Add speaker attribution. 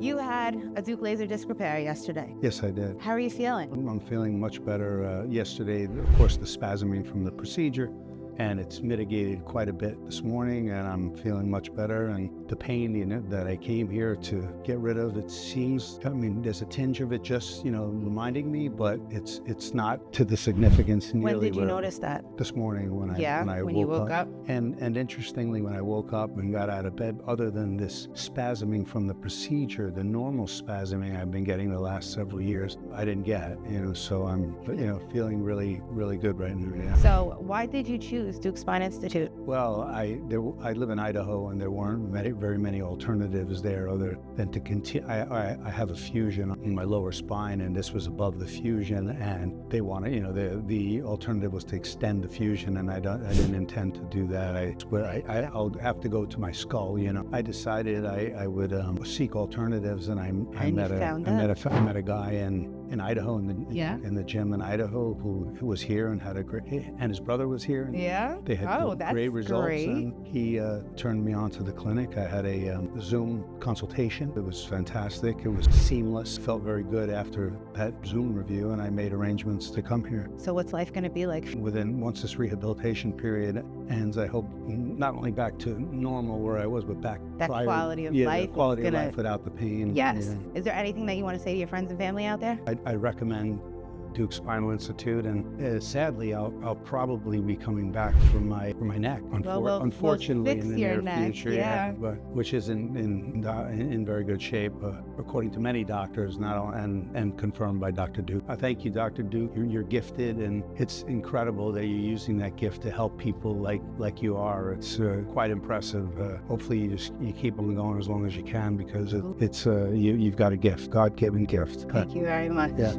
Speaker 1: You had a Deuk Laser Disc Repair yesterday.
Speaker 2: Yes, I did.
Speaker 1: How are you feeling?
Speaker 2: I'm feeling much better. Yesterday, of course, the spasming from the procedure, and it's mitigated quite a bit this morning, and I'm feeling much better. And the pain that I came here to get rid of, it seems, I mean, there's a tinge of it just, reminding me, but it's not to the significance nearly.
Speaker 1: When did you notice that?
Speaker 2: This morning when
Speaker 1: you woke up?
Speaker 2: And interestingly, when I woke up and got out of bed, other than this spasming from the procedure, the normal spasming I've been getting the last several years, I didn't get, so I'm, feeling really, really good right now. Yeah.
Speaker 1: So why did you choose Deuk Spine Institute?
Speaker 2: Well, I live in Idaho, and there weren't very many alternatives there other than to continue. I have a fusion in my lower spine, and this was above the fusion, and they wanted, the alternative was to extend the fusion, and I didn't intend to do that. I'll have to go to my skull. I decided I would seek alternatives, and I met a guy in Idaho in the gym in Idaho who was here and had and his brother was here. And they had great results.
Speaker 1: Great.
Speaker 2: And he turned me on to the clinic. I had a Zoom consultation. It was fantastic. It was seamless. Felt very good after that Zoom review, and I made arrangements to come here.
Speaker 1: So what's life going to be like?
Speaker 2: Once this rehabilitation period ends, I hope not only back to normal where I was, but back prior.
Speaker 1: Quality of life.
Speaker 2: The quality of life without the pain.
Speaker 1: Yes.
Speaker 2: Yeah.
Speaker 1: Is there anything that you want to say to your friends and family out there?
Speaker 2: I recommend Deuk Spine Institute, and sadly, I'll probably be coming back for my neck. Unfortunately,
Speaker 1: we'll
Speaker 2: in the near future, but which is in very good shape, according to many doctors, and confirmed by Dr. Deuk. I thank you, Dr. Deuk. You're gifted, and it's incredible that you're using that gift to help people like you are. It's quite impressive. Hopefully, you keep on going as long as you can, because it's you've got a gift, God-given gift.
Speaker 1: Thank you very much.
Speaker 2: Yeah.